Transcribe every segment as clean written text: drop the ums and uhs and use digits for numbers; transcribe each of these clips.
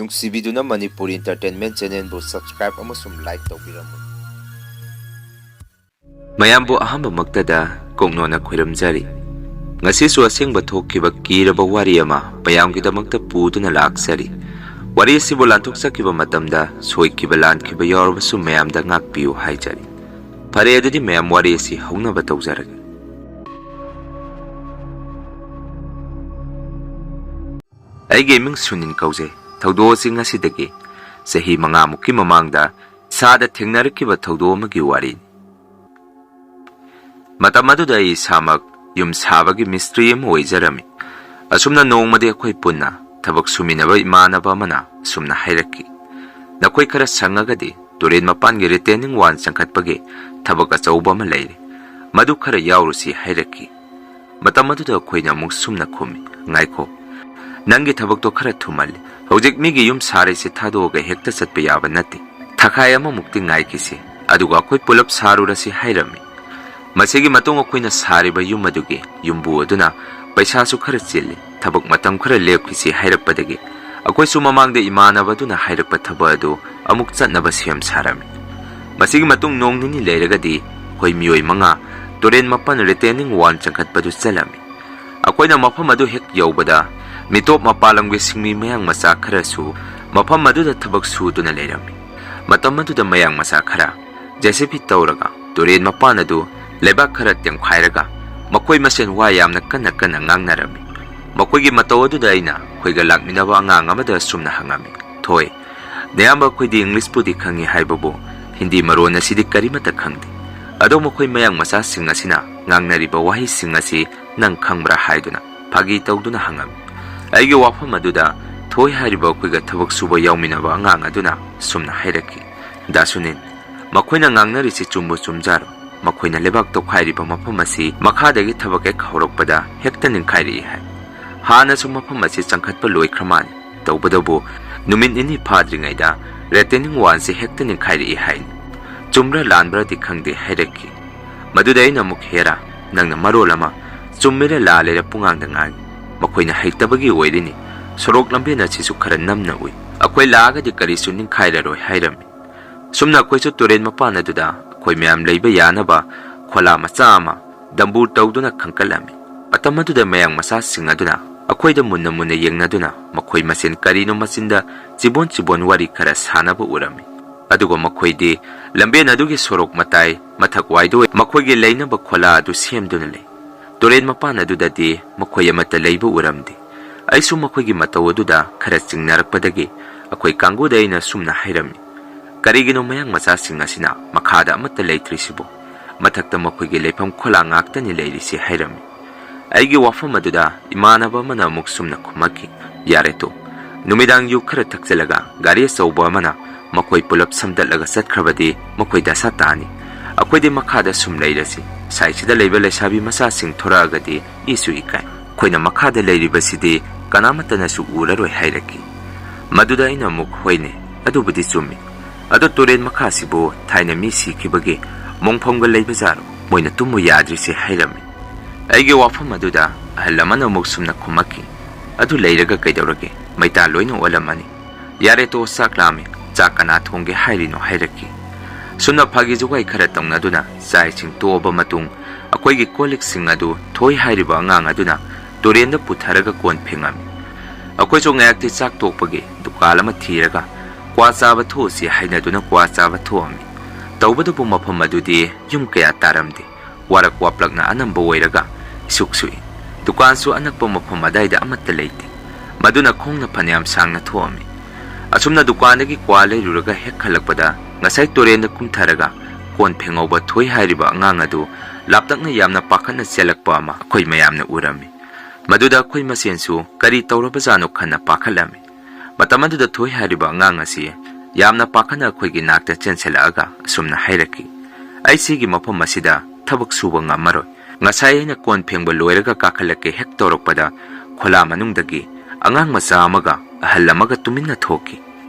ꯅꯨꯡꯁꯤꯕꯤꯗꯨꯅ Manipuri entertainment ꯆꯦꯅꯦꯜꯕꯨ subscribe ꯑꯃꯁꯨꯡ like ꯇꯧꯕꯤꯔꯝꯃꯨ꯫ ꯃꯌꯥꯝꯕꯨ ꯑꯍꯥꯟꯕꯃꯛꯇꯗ ꯀꯣꯛꯅꯣꯟꯅ ꯈꯣꯏꯔꯝꯖꯔꯤ꯫ ꯉꯁꯤꯁꯨ ꯑꯁꯦꯡꯕ ꯊꯣꯛꯈꯤꯕ ꯀꯤꯔꯕ ꯋꯥꯔꯤ ꯑꯃ ꯃꯌꯥꯝꯒꯤꯗꯃꯛꯇ ꯄꯨꯗꯨꯅ ꯂꯥꯛꯆꯔꯤ꯫ ꯋꯥꯔꯤ ꯑꯁꯤꯕꯨ ꯂꯥꯟꯊꯣꯛꯆꯈꯤꯕ ꯃꯇꯝꯗ ꯁꯣꯏꯈꯤꯕ ꯂꯥꯟꯈꯤꯕ ꯌꯥꯎꯔꯕꯁꯨ ꯃꯌꯥꯝꯗ ꯉꯥꯛꯄꯤꯌꯨ ꯍꯥꯏꯖꯔꯤ꯫ ꯐꯔꯦ ꯑꯗꯨꯗꯤ ꯃꯌꯥꯝ ꯋꯥꯔꯤ ꯑꯁꯤ ꯍꯧꯅꯕ ꯇꯧꯖꯔꯒꯦ꯫ ꯑꯩꯒꯤ ꯏꯃꯤꯡ ꯁꯨꯅꯤꯟ ꯀꯧꯖꯩ꯫ ꯊꯧꯗꯣꯛ ꯑꯁꯤ ꯉꯁꯤꯗꯒꯤ ꯆꯍꯤ 5ꯃꯨꯛꯀꯤ ꯃꯃꯥꯡꯗ ꯏꯁꯥꯗ ꯊꯦꯡꯅꯔꯛꯈꯤꯕ ꯊꯧꯗꯣꯛ ꯑꯃꯒꯤ ꯋꯥꯔꯤꯅꯤ꯫ ꯃꯇꯝ ꯑꯗꯨꯗ ꯑꯩ ꯏꯁꯥꯃꯛ ꯌꯨꯝ ꯁꯥꯕꯒꯤ ꯃꯤꯁꯇ꯭ꯔꯤ ꯑꯃ ꯑꯣꯏꯖꯔꯝꯃꯤ꯫ ꯑꯁꯨꯝꯅ ꯅꯣꯡꯃꯗꯤ ꯑꯩꯈꯣꯏ ꯄꯨꯟꯅ ꯊꯕꯛ ꯁꯨꯃꯤꯟꯅꯕ ꯏꯃꯥꯟꯅꯕ ꯑꯃꯅ ꯑꯁꯨꯝꯅ ꯍꯥꯏꯔꯛꯈꯤ, "ꯅꯈꯣꯏ ꯈꯔ ꯁꯪꯉꯒꯗꯤ ꯇꯨꯔꯦꯟ ꯃꯄꯥꯟꯒꯤ ꯔꯤꯇꯦꯅꯤꯡ ꯋꯥꯜ ꯆꯪꯈꯠꯄꯒꯤ ꯊꯕꯛ ꯑꯆꯧꯕ ꯑꯃ ꯂꯩꯔꯤ, ꯃꯗꯨ ꯈꯔ ꯌꯥꯎꯔꯨꯁꯤ" ꯍꯥꯏꯔꯛꯈꯤ꯫ ꯃꯇꯝ ꯑꯗꯨꯗ ꯑꯩꯈꯣꯏꯅ ꯑꯃꯨꯛ ꯁꯨꯝꯅ ꯈꯨꯝꯃꯤ, "ꯉꯥꯏꯈꯣ, ꯅꯪꯒꯤ ꯊꯕꯛꯇꯣ ꯈꯔ ꯊꯨꯃꯜꯂꯤ꯫ ꯍꯧꯖꯤꯛ ꯃꯤꯒꯤ ꯌꯨꯝ ꯁꯥꯔꯤꯁꯤ ꯊꯥꯗꯣꯛꯑꯒ ꯍꯦꯛꯇ ꯆꯠꯄ ꯌꯥꯕ ꯅꯠꯇꯦ꯫ ꯊꯥꯈꯥꯏ ꯑꯃꯃꯨꯛꯇꯤ ꯉꯥꯏꯈꯤꯁꯤ, ꯑꯗꯨꯒ ꯑꯩꯈꯣꯏ ꯄꯨꯂꯞ ꯁꯥꯔꯨꯔꯁꯤ" ꯍꯥꯏꯔꯝꯃꯤ꯫ ꯃꯁꯤꯒꯤ ꯃꯇꯨꯡ ꯑꯩꯈꯣꯏꯅ ꯁꯥꯔꯤꯕ ꯌꯨꯝ ꯑꯗꯨꯒꯤ ꯌꯨꯝꯕꯨ ꯑꯗꯨꯅ ꯄꯩꯁꯥꯁꯨ ꯈꯔ ꯆꯤꯜꯂꯤ, ꯊꯕꯛ ꯃꯇꯝ ꯈꯔ ꯂꯦꯞꯈꯤꯁꯤ ꯍꯥꯏꯔꯛꯄꯗꯒꯤ ꯑꯩꯈꯣꯏꯁꯨ ꯃꯃꯥꯡꯗ ꯏꯃꯥꯟꯅꯕ ꯑꯗꯨꯅ ꯍꯥꯏꯔꯛꯄ ꯊꯕꯛ ꯑꯗꯨ ꯑꯃꯨꯛ ꯆꯠꯅꯕ ꯁꯦꯝ ꯁꯥꯔꯝꯃꯤ꯫ ꯃꯁꯤꯒꯤ ꯃꯇꯨꯡ ꯅꯣꯡ ꯅꯤꯅꯤ ꯂꯩꯔꯒꯗꯤ ꯑꯩꯈꯣꯏ ꯃꯤꯑꯣꯏ 5 ꯇꯨꯔꯦꯟ ꯃꯄꯥꯟ ꯔꯤꯇꯦꯅꯤꯡ ꯋꯥꯜ ꯆꯪꯈꯠꯄꯗꯨ ꯆꯠꯂꯝꯃꯤ꯫ ꯑꯩꯈꯣꯏꯅ ꯃꯐꯝ ꯑꯗꯨ ꯍꯦꯛ ꯌꯧꯕꯗ ꯃꯤꯇꯣꯞ ꯃꯄꯥꯟ ꯂꯝꯒꯤ ꯁꯤꯡꯃꯤ ꯃꯌꯥꯡ ꯃꯆꯥ ꯈꯔꯁꯨ ꯃꯐꯝ ꯑꯗꯨꯗ ꯊꯕꯛ ꯁꯨꯗꯨꯅ ꯂꯩꯔꯝꯃꯤ꯫ ꯃꯇꯝ ꯑꯗꯨꯗ ꯃꯌꯥꯡ ꯃꯆꯥ ꯈꯔ JCB ꯇꯧꯔꯒ ꯇꯨꯔꯦꯟ ꯃꯄꯥꯟ ꯑꯗꯨ ꯂꯩꯕꯥꯛ ꯈꯔ ꯇꯦꯝꯈꯥꯏꯔꯒ ꯃꯈꯣꯏ ꯃꯁꯦꯟ ꯋꯥ ꯌꯥꯝꯅ ꯀꯟꯅ ꯀꯟꯅ ꯉꯥꯡꯅꯔꯝꯃꯤ꯫ ꯃꯈꯣꯏꯒꯤ ꯃꯇꯧ ꯑꯗꯨꯗ ꯑꯩꯅ ꯑꯩꯈꯣꯏꯒ ꯂꯥꯛꯃꯤꯟꯅꯕ ꯑꯉꯥꯡ ꯑꯃꯗ ꯁꯨꯝꯅ ꯍꯪꯉꯝꯃꯤ, "ꯊꯣꯏ, ꯅꯌꯥꯝꯕ ꯑꯩꯈꯣꯏꯗꯤ ꯏꯪꯂꯤꯁꯄꯨꯗꯤ ꯈꯪꯉꯤ ꯍꯥꯏꯕꯕꯨ ꯍꯤꯟꯗꯤ ꯃꯔꯣꯟ ꯑꯁꯤꯗꯤ ꯀꯔꯤꯃꯠꯇ ꯈꯪꯗꯦ꯫ ꯑꯗꯣ ꯃꯈꯣꯏ ꯃꯌꯥꯡ ꯃꯆꯥꯁꯤꯡ ꯑꯁꯤꯅ ꯉꯥꯡꯅꯔꯤꯕ ꯋꯥꯍꯩꯁꯤꯡ ꯑꯁꯤ ꯅꯪ ꯈꯪꯕ꯭ꯔꯥ?" ꯍꯥꯏꯗꯨꯅ ꯐꯥꯒꯤ ꯇꯧꯗꯨꯅ ꯍꯪꯉꯝꯃꯤ꯫ ꯑꯩꯒꯤ ꯋꯥꯐꯝ ꯑꯗꯨꯗ ꯊꯣꯏ ꯍꯥꯏꯔꯤꯕ ꯑꯩꯈꯣꯏꯒ ꯊꯕꯛ ꯁꯨꯕ ꯌꯥꯎꯃꯤꯟꯅꯕ ꯑꯉꯥꯡ ꯑꯗꯨꯅ ꯁꯨꯝꯅ ꯍꯥꯏꯔꯛꯈꯤ, "ꯗꯥ ꯁꯨꯅꯤꯟ, ꯃꯈꯣꯏꯅ ꯉꯥꯡꯅꯔꯤꯁꯤ ꯆꯨꯝꯕꯨ ꯆꯨꯝꯖꯥꯔꯣ? ꯃꯈꯣꯏꯅ ꯂꯩꯕꯥꯛ ꯇꯧꯈꯥꯏꯔꯤꯕ ꯃꯐꯝ ꯑꯁꯤ ꯃꯈꯥꯗꯒꯤ ꯊꯕꯛ ꯍꯦꯛ ꯍꯧꯔꯛꯄꯗ ꯍꯦꯛꯇ ꯅꯤꯡꯈꯥꯏꯔꯛꯏ ꯍꯥꯏ꯫ ꯍꯥꯟꯅꯁꯨ ꯃꯐꯝ ꯑꯁꯤ ꯆꯪꯈꯠꯄ ꯂꯣꯏꯈ꯭ꯔ ꯃꯥꯜꯂꯤ, ꯇꯧꯕꯗꯕꯨ ꯅꯨꯃꯤꯠ ꯅꯤꯅꯤ ꯐꯥꯗ꯭ꯔꯤꯉꯩꯗ ꯔꯤꯇꯦꯅꯤꯡ ꯋꯥꯜꯁꯤ ꯍꯦꯛꯇ ꯅꯤꯡꯈꯥꯏꯔꯛꯏ ꯍꯥꯏꯅꯤ꯫ ꯆꯨꯝꯕ꯭ꯔꯥ ꯂꯥꯟꯕ꯭ꯔꯥꯗꯤ ꯈꯪꯗꯦ" ꯍꯥꯏꯔꯛꯈꯤ꯫ ꯃꯗꯨꯗ ꯑꯩꯅ ꯑꯃꯨꯛ, "ꯍꯦꯔꯥ, ꯅꯪꯅ ꯃꯔꯣꯜ ꯑꯃ ꯆꯨꯝꯃꯤꯔ ꯂꯥꯜꯂꯤꯔ ꯄꯨꯡꯉꯥꯡꯗ ꯉꯥꯡꯉꯤ꯫ ꯃꯈꯣꯏꯅ ꯍꯩꯇꯕꯒꯤ ꯑꯣꯏꯔꯤꯅꯤ꯫ ꯁꯣꯔꯣꯛ ꯂꯝꯕꯦꯟ ꯑꯁꯤꯁꯨ ꯈꯔ ꯅꯝꯅ ꯎꯏ, ꯑꯩꯈꯣꯏ ꯂꯥꯛꯑꯒꯗꯤ ꯀꯔꯤꯁꯨ ꯅꯤꯡꯈꯥꯏꯔꯔꯣꯏ" ꯍꯥꯏꯔꯝꯃꯤ꯫ ꯁꯨꯝꯅ ꯑꯩꯈꯣꯏꯁꯨ ꯇꯨꯔꯦꯟ ꯃꯄꯥꯟ ꯑꯗꯨꯗ ꯑꯩꯈꯣꯏ ꯃꯌꯥꯝ ꯂꯩꯕ ꯌꯥꯅꯕ ꯈꯣꯂꯥ ꯃꯆꯥ ꯑꯃ ꯗꯝꯕꯨꯔ ꯇꯧꯗꯨꯅ ꯈꯟꯀꯠꯂꯝꯃꯤ꯫ ꯃꯇꯝ ꯑꯗꯨꯗ ꯃꯌꯥꯡ ꯃꯆꯥꯁꯤꯡ ꯑꯗꯨꯅ ꯑꯩꯈꯣꯏꯗ ꯃꯨꯟꯅ ꯃꯨꯟꯅ ꯌꯦꯡꯅꯗꯨꯅ ꯃꯈꯣꯏ ꯃꯁꯦꯟ ꯀꯔꯤꯅꯣ ꯃꯆꯤꯟꯗ ꯆꯤꯕꯣꯟ ꯆꯤꯕꯣꯟ ꯋꯥꯔꯤ ꯈꯔ ꯁꯥꯟꯅꯕ ꯎꯔꯝꯃꯤ꯫ ꯑꯗꯨꯒ ꯃꯈꯣꯏꯗꯤ ꯂꯝꯕꯦꯟ ꯑꯗꯨꯒꯤ ꯁꯣꯔꯣꯛ ꯃꯇꯥꯏ ꯃꯊꯛ ꯋꯥꯏꯗ ꯃꯈꯣꯏꯒꯤ ꯂꯩꯅꯕ ꯈꯣꯂꯥ ꯑꯗꯨ ꯁꯦꯝꯗꯨꯅ ꯂꯩ꯫ ꯇꯨꯔꯦꯟ ꯃꯄꯥꯟ ꯑꯗꯨꯗꯗꯤ ꯃꯈꯣꯏ ꯑꯃꯠꯇ ꯂꯩꯕ ꯎꯔꯝꯗꯦ꯫ ꯑꯩꯁꯨ ꯃꯈꯣꯏꯒꯤ ꯃꯇꯧ ꯑꯗꯨꯗ ꯈꯔ ꯆꯤꯡꯅꯔꯛꯄꯗꯒꯤ ꯑꯩꯈꯣꯏ ꯀꯥꯡꯕꯨꯗ ꯑꯩꯅ ꯁꯨꯝꯅ ꯍꯥꯏꯔꯝꯃꯤ, "ꯀꯔꯤꯒꯤꯅꯣ ꯃꯌꯥꯡ ꯃꯆꯥꯁꯤꯡ ꯑꯁꯤꯅ ꯃꯈꯥꯗ ꯑꯃꯠꯇ ꯂꯩꯇ꯭ꯔꯤꯁꯤꯕꯨ? ꯃꯊꯛꯇ ꯃꯈꯣꯏꯒꯤ ꯂꯩꯐꯝ ꯈꯣꯂꯥ ꯉꯥꯛꯇꯅꯤ ꯂꯩꯔꯤꯁꯤ" ꯍꯥꯏꯔꯝꯃꯤ꯫ ꯑꯩꯒꯤ ꯋꯥꯐꯝ ꯑꯗꯨꯗ ꯏꯃꯥꯟꯅꯕ ꯑꯃꯅ ꯑꯃꯨꯛ ꯁꯨꯝꯅ ꯈꯨꯝꯃꯛꯈꯤ, "ꯌꯥꯔꯦ ꯇꯣ, ꯅꯨꯃꯤꯗꯥꯡ ꯌꯨ ꯈꯔ ꯊꯛꯆꯜꯂꯒ ꯒꯥꯔꯤ ꯑꯆꯧꯕ ꯑꯃꯅ ꯃꯈꯣꯏ ꯄꯨꯂꯞ ꯁꯝꯗꯠꯂꯒ ꯆꯠꯈ꯭ꯔꯕꯗꯤ ꯃꯈꯣꯏ ꯗꯁꯥ ꯇꯥꯅꯤ꯫ ꯑꯩꯈꯣꯏꯗꯤ ꯃꯈꯥꯗ ꯁꯨꯝ ꯂꯩꯔꯁꯤ꯫ ꯁꯥꯏꯁꯤꯗ ꯂꯩꯕ ꯂꯩꯁꯥꯕꯤ ꯃꯆꯥꯁꯤꯡ ꯊꯣꯔꯛꯑꯒꯗꯤ ꯏꯁꯨ ꯏꯀꯥꯏ꯫ ꯑꯩꯈꯣꯏꯅ ꯃꯈꯥꯗ ꯂꯩꯔꯤꯕꯁꯤꯗꯤ ꯀꯅꯥꯃꯠꯇꯅꯁꯨ ꯎꯔꯔꯣꯏ" ꯍꯥꯏꯔꯛꯈꯤ꯫ ꯃꯗꯨꯗ ꯑꯩꯅ ꯑꯃꯨꯛ, "ꯍꯣꯏꯅꯦ, ꯑꯗꯨꯕꯨꯗꯤ ꯆꯨꯝꯃꯤ. ꯑꯗꯣ ꯇꯨꯔꯦꯟ ꯃꯈꯥꯁꯤꯕꯨ ꯊꯥꯏꯅ ꯃꯤ ꯁꯤꯈꯤꯕꯒꯤ ꯃꯣꯡꯐꯝꯒ ꯂꯩꯕꯖꯥꯔꯣ? ꯃꯣꯏꯅ ꯇꯨꯝꯃꯨ ꯌꯥꯗ꯭ꯔꯤꯁꯦ" ꯍꯥꯏꯔꯝꯃꯤ꯫ ꯑꯩꯒꯤ ꯋꯥꯐꯝ ꯑꯗꯨꯗ ꯑꯍꯜ ꯑꯃꯅ ꯑꯃꯨꯛ ꯁꯨꯝꯅ ꯈꯨꯝꯃꯛꯈꯤ, "ꯑꯗꯨ ꯂꯩꯔꯒ ꯀꯩꯗꯧꯔꯒꯦ? ꯃꯩꯇꯥ ꯂꯣꯏꯅ ꯑꯣꯜꯂꯝꯃꯅꯤ. ꯌꯥꯔꯦ ꯇꯣ, ꯆꯥꯛ ꯂꯥꯝꯃꯤ. ꯆꯥꯛ ꯀꯅꯥ ꯊꯣꯡꯒꯦ ꯍꯥꯏꯔꯤꯅꯣ?" ꯍꯥꯏꯔꯛꯈꯤ꯫ ꯁꯨꯝꯅ ꯐꯥꯒꯤ ꯖꯨꯒꯥꯏ ꯈꯔ ꯇꯧꯅꯗꯨꯅ ꯆꯥꯛ ꯏꯁꯤꯡ ꯇꯣꯛꯑꯕ ꯃꯇꯨꯡ ꯑꯩꯈꯣꯏꯒꯤ ꯀꯣꯜꯂꯤꯛꯁꯤꯡ ꯑꯗꯨ ꯊꯣꯏ ꯍꯥꯏꯔꯤꯕ ꯑꯉꯥꯡ ꯑꯗꯨꯅ ꯇꯨꯔꯦꯟꯗ ꯄꯨꯊꯔꯒ ꯀꯣꯟ ꯐꯦꯡꯉꯝꯃꯤ꯫ ꯑꯩꯈꯣꯏꯁꯨ ꯉꯥꯏꯍꯥꯛꯇꯤ ꯆꯥꯛ ꯇꯣꯛꯄꯒꯤ ꯗꯨꯀꯥꯟ ꯑꯃ ꯊꯤꯔꯒ ꯀ꯭ꯋꯥ ꯆꯥꯕ ꯊꯣꯛꯎꯁꯤ ꯍꯥꯏꯅꯗꯨꯅ ꯀ꯭ꯋꯥ ꯆꯥꯕ ꯊꯣꯛꯑꯝꯃꯤ꯫ ꯇꯧꯕꯗꯕꯨ ꯃꯐꯝ ꯑꯗꯨꯗꯤ ꯌꯨꯝ ꯀꯌꯥ ꯇꯥꯔꯝꯗꯦ꯫ ꯋꯥꯔꯛ ꯋꯥꯄꯂꯛꯅ ꯑꯅꯝꯕ ꯑꯣꯏꯔꯒ ꯏꯁꯨꯛ ꯁꯨꯛꯏ꯫ ꯗꯨꯀꯥꯟꯁꯨ ꯑꯅꯛꯄ ꯃꯐꯝ ꯑꯗꯥꯏꯗ ꯑꯃꯠꯇ ꯂꯩꯇꯦ꯫ ꯃꯗꯨꯅ ꯈꯣꯡꯅ ꯐꯅꯌꯥꯝ ꯁꯥꯡꯅ ꯊꯣꯛꯑꯝꯃꯤ꯫ ꯑꯁꯨꯝꯅ ꯗꯨꯀꯥꯟꯗꯒꯤ ꯀ꯭ꯋꯥ ꯂꯩꯔꯨꯔꯒ ꯍꯦꯛ ꯍꯜꯂꯛꯄꯗ ꯉꯁꯥꯏ ꯇꯨꯔꯦꯟꯗ ꯀꯨꯝꯊꯔꯒ ꯀꯣꯟ ꯐꯦꯡꯍꯧꯕ ꯊꯣꯏ ꯍꯥꯏꯔꯤꯕ ꯑꯉꯥꯡ ꯑꯗꯨ ꯂꯥꯞꯇꯛꯅ ꯌꯥꯝꯅ ꯄꯥꯈꯠꯅ ꯆꯦꯜꯂꯛꯄ ꯑꯃ ꯑꯩꯈꯣꯏ ꯃꯌꯥꯝꯅ ꯎꯔꯝꯃꯤ꯫ ꯃꯗꯨꯗ ꯑꯩꯈꯣꯏ ꯃꯁꯦꯟꯁꯨ ꯀꯔꯤ ꯇꯧꯔꯕꯖꯥꯠꯅꯣ ꯈꯟꯅ ꯄꯥꯈꯠꯂꯝꯃꯤ꯫ ꯃꯇꯝ ꯑꯗꯨꯗ ꯊꯣꯏ ꯍꯥꯏꯔꯤꯕ ꯑꯉꯥꯡ ꯑꯁꯤ ꯌꯥꯝꯅ ꯄꯥꯈꯠꯅ ꯑꯩꯈꯣꯏꯒꯤ ꯅꯥꯛꯇ ꯆꯦꯟꯁꯤꯜꯂꯛꯑꯒ ꯑꯁꯨꯝꯅ ꯍꯥꯏꯔꯛꯈꯤ, "ꯑꯩ ꯁꯤꯒꯤ ꯃꯐꯝ ꯑꯁꯤꯗ ꯊꯕꯛ ꯁꯨꯕ ꯉꯝꯃꯔꯣꯏ. ꯉꯁꯥꯏ ꯑꯩꯅ ꯀꯣꯟ ꯐꯦꯡꯕ ꯂꯣꯏꯔꯒ ꯀꯥꯈꯠꯂꯛꯀꯦ ꯍꯦꯛ ꯇꯧꯔꯛꯄꯗ ꯈꯣꯂꯥ ꯃꯅꯨꯡꯗꯒꯤ ꯑꯉꯥꯡ ꯃꯆꯥ ꯑꯃꯒ ꯑꯍꯜ ꯑꯃꯒ ꯇꯨꯃꯤꯟꯅ ꯊꯣꯛꯈꯤ꯫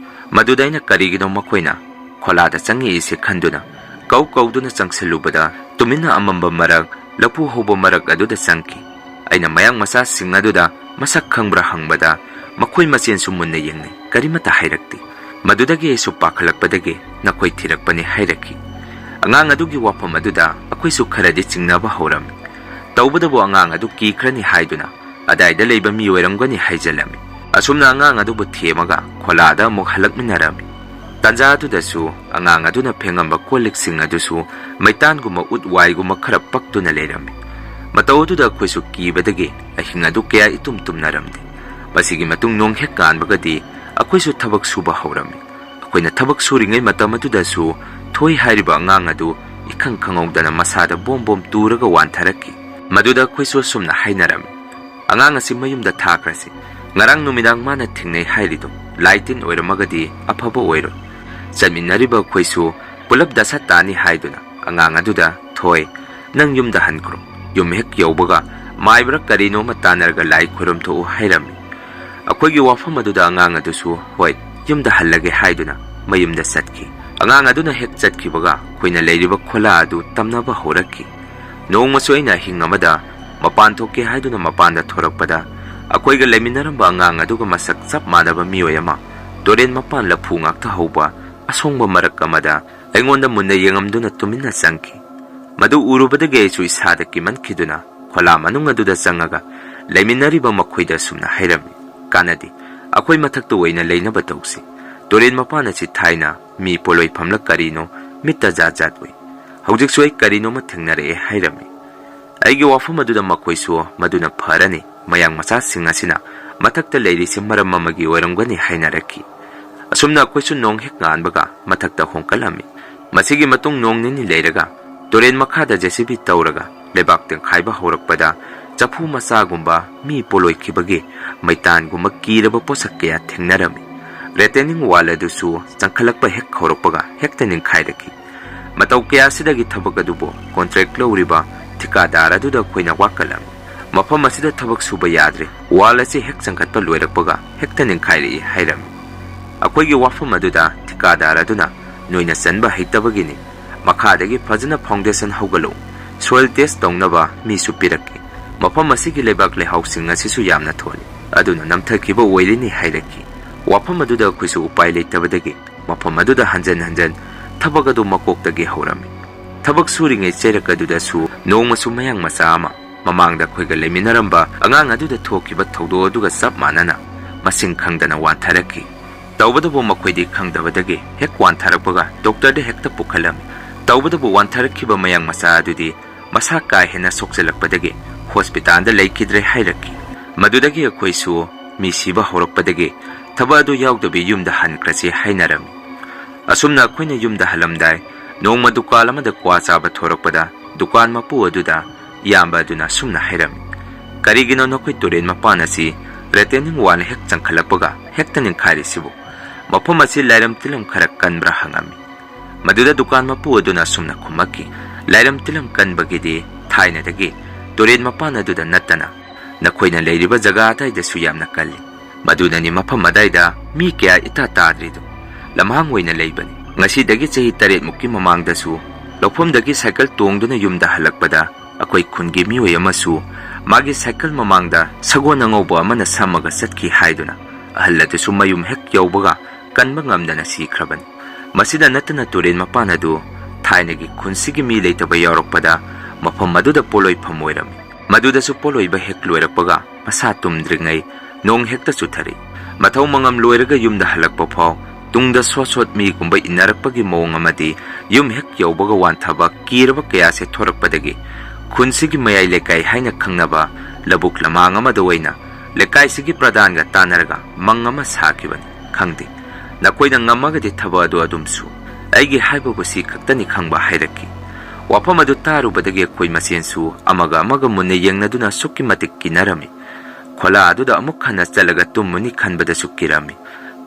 ꯃꯗꯨꯗ ꯑꯩꯅ ꯀꯔꯤꯒꯤꯅꯣ ꯃꯈꯣꯏꯅ ꯈꯣꯂꯥꯗ ꯆꯪꯉꯛꯏꯁꯦ ꯈꯟꯗꯨꯅ ꯀꯧꯗꯨꯅ ꯆꯪꯁꯤꯜꯂꯨꯕꯗ ꯇꯨꯃꯤꯟꯅ ꯑꯃꯝꯕ ꯃꯔꯛ ꯂꯐꯨ ꯍꯧꯕ ꯃꯔꯛ ꯑꯗꯨꯗ ꯆꯪꯈꯤ꯫ ꯑꯩꯅ ꯃꯌꯥꯡ ꯃꯆꯥꯁꯤꯡ ꯑꯗꯨꯗ ꯃꯁꯛ ꯈꯪꯕ꯭ꯔꯥ ꯍꯪꯕꯗ Makoy masiensu munna yengnay, karimata hairakti. Madudagi esu pakalakpadagi, nakoy tirakpani hairaki. Angang adugi wapam aduda, akoy su kharadi chingnaba hawrami. Taubadabu angang adu kikrani haiduna, adayda layba miyoyrangani haijalami. Asumna angang adubu themaga, kholada muk halakminarami. Tanja adudasu, angang aduna phengamba koliksing adusu, maitanguma utwayguma khara paktuna leirami. Matau aduda akoy su kibadagi, ahing adu kaya itumtumnaramdi. Masigi matung nong hek kanbagadi, akoy su tabak suba hawrami. Akoy na tabak suringay matam adudasu, thoy hairiba angang adu, ikang kangawdana masada bom turaga wantharaki. Maduda akoy su sumna hainarami. Angang asi mayumda thakrasi. Ngarang numidang mana thingnay hairido, laitin oiramagadi apaba oiro. Chanminariba akoy su, pulab dasa tani haiduna, angang aduda, thoy, nang yumda hankro. Yum hek yawbaga, maibra karino matanarga lai khurum to hairami. Akoy wafam aduda angang adusu, hoy, yumda halage haiduna, mayumda satki. Angang aduna hek chatki baga, koina leiriba khola adu tamnaba horaki. Noong masoyna hingamada, mapan thoke haiduna mapanda thorakpada, akoy ga leminaramba angang aduga masak sap manaba miyoyama, doren mapan laphu ngakta hauba, asongba marak amada, aingonda munna yengamduna tuminna sangki. Madu urubadage su isada kimankiduna, khola manung aduda sangaga, leminariba makoyda sumna hairami. Kanadi, akoy matakto wayna laynaba tawsi. Doren mapana si thaina, mi poloy pamlak karino, mitta jatway. Haujik suay karino matingnare hairami. Aigi wafam aduda makoy su, maduna parani, mayang masa singasina, matakta layri si maramamagi warangwani hainaraki. Asumna akoy su nong hek ngaan baga, matakta hongkalami. Masigi matong nong nini layraga, doren makada jesibi tawraga, lebak ting khaiba horakpada, Chapu masa gumba mi poloy kibagi maitan gumba kiraba posak kaya thengnarami. Retening wala dusu changkhalakpa hek khorokpaga hektaning khairaki. Matau kaya sidagi thabak adubo contract lawriba thikadar aduda khoina wakalam. Mafam asida thabak suba yadre wala si hek changkhatpa loirakpaga hektaning khairi hairami. Akoy gi wafam aduda thikadar aduna noina sanba heitabagini makhadagi fajana foundation hawgalo soil test tongnaba mi supiraki. Mafam asigi lebak lehausing asisu yamna tholi aduna namthakiba oilini hairaki. Wafam aduda kuisu upai leitabadagi mafam aduda hanjan thabak adu makoktagi hawrami. Thabak suringai cherak aduda su nongmasu mayang masa ama mamangda khoiga leminaramba angang aduda thokiba thawdo aduga sap manana masing khangdana wantharaki. Tawbadabu makoidi khangdabadagi hek wantharakpaga doctor de hekta pukhalami. Tawbadabu wantharakkiba mayang masa adudi masa ka hena sokselakpadagi hospital da laikidre hairaki. Madudagi akoy su mi siba horakpadagi tabadu yaugdabi yumda hankrasi hainarami. Asumna akoyna yumda halamdai nongma dukal amada kwa chaba thorakpada dukan mapu aduda yamba aduna sumna hairami. Karigino nakoy turen mapanasi retening wala hek changkhalakpaga hektaning kharisibu. Mafam asi lairam tilam kharak kanbra hangami. Maduda dukan mapu aduna sumna khumaki lairam tilam kanbagidi thainadagi Doren mapana aduda natana, nakoyna layriba jaga atayda su yamna kalli. Madunani mafam adayda mi kaya itatadrido. Lamhang wayna laybani. Ngasidagi chahi 8 mukki mamangda su, lawfamdagi cycle tongduna yumda halakpada, akoy khungi miyoy amasu, magi cycle mamangda sago nangawba amana samaga satki haiduna. Ahalladu su mayum hek yawbaga kanba ngamdana sikrabani. Masida natana doren mapana du, thainagi khunsigi mi laytaba yawrakpada, Mafam maduda poloy pamoyrami. Maduda su poloy ba hek loirakpaga masa tumdringai nong hekta suthari. Mathaw mangam loiraga yumda halakpa phaw tungda sosot mi gumba inarakpagi mawng amadi yum hek yawbaga wanthaba kiraba kaya se thorakpadagi khunsigi mayai lekai haina khangnaba labuk lamang amada waina lekai sigi pradhan ga tanaraga mangama sakibani khangdi. Nakoyna ngamagadi thaba adu adumsu aigi haibabusi khaktani khangba hairaki. Wafam adu tarubadagi akoy masensu amaga munna yengnaduna sukki matik kinarami. Khola aduda amuk khana chalaga tummuni khanbada sukkirami.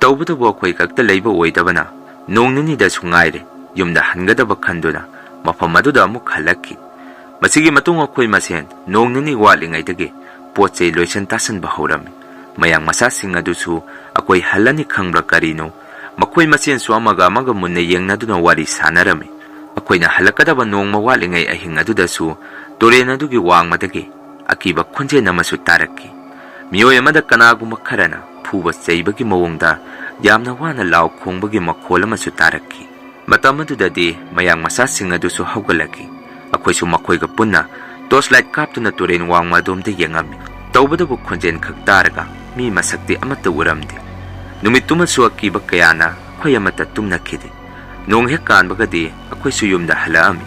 Tawbadabu akoy kakta layba oidabana nongnini da sungaire yumda hangadaba khanduna mafam aduda amuk halaki. Masigi matung akoy masen nongnini walingaidagi pochei loisan tasan bahawrami. Mayang masasing adusu akoy halani khangbra karino makoy masensu amaga munna yengnaduna wari sanarami. Akoyna halakadaba nong mawalingay ahing adudasu doren adugi wangmadagi akiba khunje namasu taraki. Miyoy amada kanaguma kharana fuba cheiba gi mawongda yamna wana law khongbagi makhol amasu tarakki matam adudadi mayang masa sing adusu haugalaki akhoi su makhoi ga punna torchlight kaptuna turen wangma domde yengami tawbadabu khonjen khak taraga mi masakti amata uramde numituma su akiba kayana khoi amata tumna khide nong hek kanbagadi akhoi su yumda halaami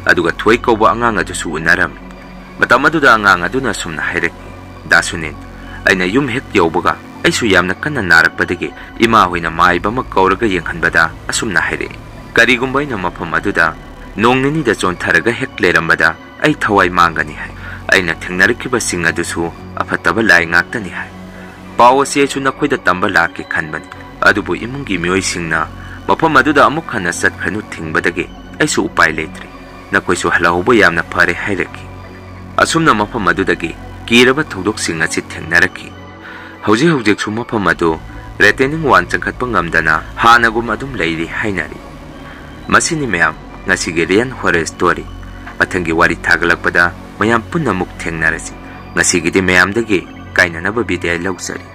aduga thoi koba angang adusu unarami matam aduda angang aduna sumna hairaki dasunen aina yum hek yawbaga aisu yamna kanna narakpadagi ima hoina maiba ma kauraga yenghanbada asumna haire karigumba ina mafam aduda nongnini da chontharaga hek lerambada ai thawai mangani hai aina thengnarkiba sing adusu afataba lai ngaktani hai pawo se chu nakhoida tamba laki khanbani adubu imungi mioi singna mafam aduda amuk khana sat khanu thingbadagi aisu upai leitri nakhoisu halaubo yamna phare hairaki asumna mafam adudagi kiraba thodok sing achi thengnaraki hauji su mafam adu retaining wan changkhatpa ngamdana hanagum adum leiri hainari masini mayam ngasigi rian horror story mathangi wari thagalakpada mayam punna muk thengnarasi ngasigi de mayam dagi kainanaba bidai lausari